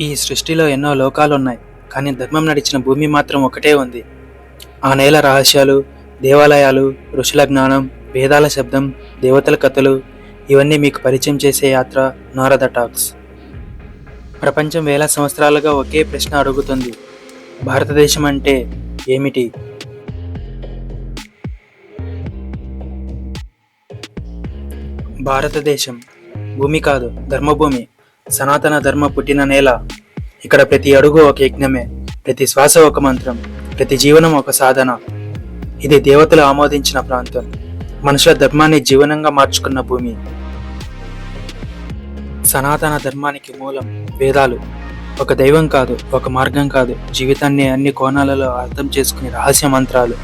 ఈ సృష్టిలో ఎన్నో లోకాలున్నాయి. కానీ ధర్మం నడిచిన భూమి మాత్రం ఒకటే ఉంది. ఆ నేల రహస్యాలు, దేవాలయాలు, ఋషుల జ్ఞానం, వేదాల శబ్దం, దేవతల కథలు ఇవన్నీ మీకు పరిచయం చేసే యాత్ర నారద టాక్స్. ప్రపంచం వేల సంవత్సరాలుగా ఒకే ప్రశ్న అడుగుతుంది. భారతదేశం అంటే ఏమిటి? భారతదేశం భూమి కాదు, ధర్మభూమి. సనాతన ధర్మ పుట్టిన నేల. ఇక్కడ ప్రతి అడుగు ఒక యజ్ఞమే, ప్రతి శ్వాస ఒక మంత్రం, ప్రతి జీవనం ఒక సాధన. ఇది దేవతలు ఆమోదించిన ప్రాంతం, మనుషుల ధర్మాన్ని జీవనంగా మార్చుకున్న భూమి. సనాతన ధర్మానికి మూలం వేదాలు. ఒక దైవం కాదు, ఒక మార్గం కాదు, జీవితాన్ని అన్ని కోణాలలో అర్థం చేసుకునే రహస్య మంత్రాలు.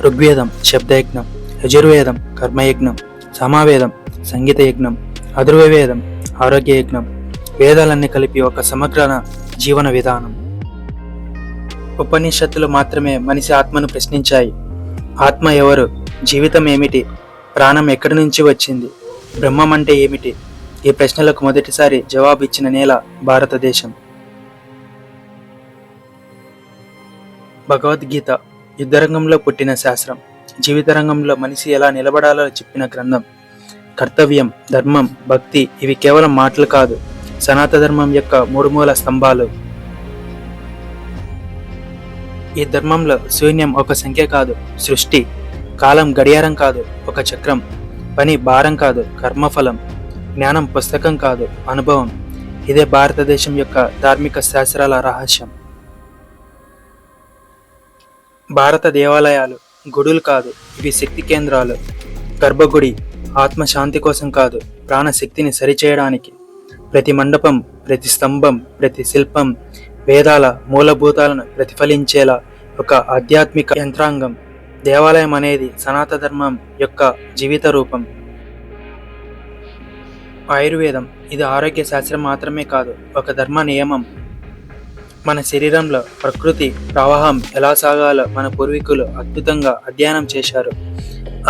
ఋగ్వేదం శబ్దయజ్ఞం, యజుర్వేదం కర్మయజ్ఞం, సామవేదం సంగీత యజ్ఞం, అథర్వవేదం ఆరోగ్య యజ్ఞం. వేదాలన్నీ కలిపి ఒక సమగ్ర జీవన విధానం. ఉపనిషత్తులు మాత్రమే మనిషి ఆత్మను ప్రశ్నించాయి. ఆత్మ ఎవరు? జీవితం ఏమిటి? ప్రాణం ఎక్కడి నుంచి వచ్చింది? బ్రహ్మం అంటే ఏమిటి? ఈ ప్రశ్నలకు మొదటిసారి జవాబు ఇచ్చిన నేల భారతదేశం. భగవద్గీత యుద్ధరంగంలో పుట్టిన శాస్త్రం, జీవిత రంగంలో మనిషి ఎలా నిలబడాలో చెప్పిన గ్రంథం. కర్తవ్యం, ధర్మం, భక్తి ఇవి కేవలం మాటలు కాదు, సనాతన ధర్మం యొక్క మూడు మూల స్తంభాలు. ఈ ధర్మంలో శూన్యం ఒక సంఖ్య కాదు, సృష్టి. కాలం గడియారం కాదు, ఒక చక్రం. పని భారం కాదు, కర్మఫలం. జ్ఞానం పుస్తకం కాదు, అనుభవం. ఇదే భారతదేశం యొక్క ధార్మిక శాస్త్రాల రహస్యం. భారత దేవాలయాలు గుడులు కాదు, ఇవి శక్తి కేంద్రాలు. గర్భగుడి ఆత్మశాంతి కోసం కాదు, ప్రాణశక్తిని సరిచేయడానికి. ప్రతి మండపం, ప్రతి స్తంభం, ప్రతి శిల్పం వేదాల మూలభూతాలను ప్రతిఫలించేలా ఒక ఆధ్యాత్మిక యంత్రాంగం. దేవాలయం అనేది సనాతన ధర్మం యొక్క జీవిత రూపం. ఆయుర్వేదం ఇది ఆరోగ్య శాస్త్రం మాత్రమే కాదు, ఒక ధర్మ నియమం. మన శరీరంలో ప్రకృతి ప్రవాహం ఎలా సాగాలో మన పూర్వీకులు అద్భుతంగా అధ్యయనం చేశారు.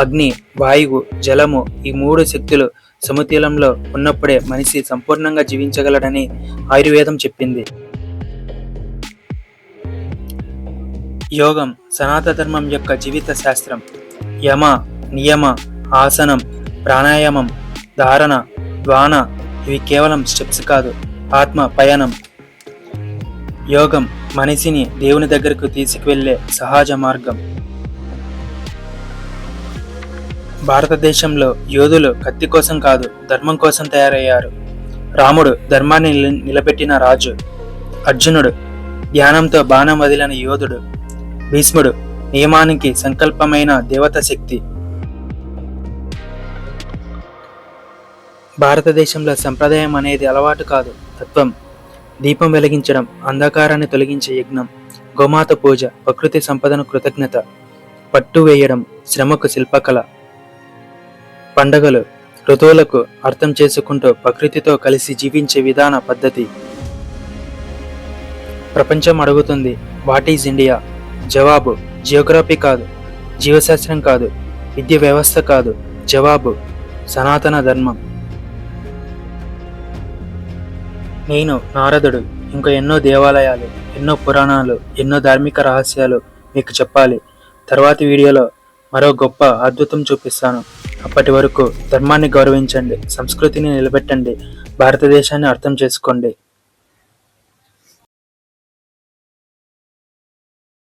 అగ్ని, వాయువు, జలము ఈ మూడు శక్తులు సమతుల్యంలో ఉన్నప్పుడే మనిషి సంపూర్ణంగా జీవించగలడని ఆయుర్వేదం చెప్పింది. యోగం సనాతన ధర్మం యొక్క జీవిత శాస్త్రం. యమ, నియమ, ఆసనం, ప్రాణాయామం, ధారణ, ధ్యాన ఇవి కేవలం స్టెప్స్ కాదు, ఆత్మ పయనం. యోగం మనిషిని దేవుని దగ్గరకు తీసుకువెళ్ళే సహజ మార్గం. భారతదేశంలో యోధులు కత్తి కోసం కాదు, ధర్మం కోసం తయారయ్యారు. రాముడు ధర్మాన్ని నిలబెట్టిన రాజు. అర్జునుడు ధ్యానంతో బాణం వదిలిన యోధుడు. భీష్ముడు నియమానికి సంకల్పమైన దేవత శక్తి. భారతదేశంలో సంప్రదాయం అనేది అలవాటు కాదు, తత్వం. దీపం వెలిగించడం అంధకారాన్ని తొలగించే యజ్ఞం. గోమాత పూజ ప్రకృతి సంపదను కృతజ్ఞత. పట్టు వేయడం శ్రమకు శిల్పకళ. పండగలు ఋతువులకు అర్థం చేసుకుంటూ ప్రకృతితో కలిసి జీవించే విధాన పద్ధతి. ప్రపంచం అడుగుతుంది, వాట్ ఈజ్ ఇండియా? జవాబు జియోగ్రఫీ కాదు, జీవశాస్త్రం కాదు, విద్య వ్యవస్థ కాదు. జవాబు సనాతన ధర్మం. నేను నారదుడు ఇంకా ఎన్నో దేవాలయాలు, ఎన్నో పురాణాలు, ఎన్నో ధార్మిక రహస్యాలు మీకు చెప్పాలి. తర్వాతి వీడియోలో మరో గొప్ప అద్భుతం చూపిస్తాను. అప్పటి వరకు ధర్మాన్ని గౌరవించండి, సంస్కృతిని నిలబెట్టండి, భారతదేశాన్ని అర్థం చేసుకోండి.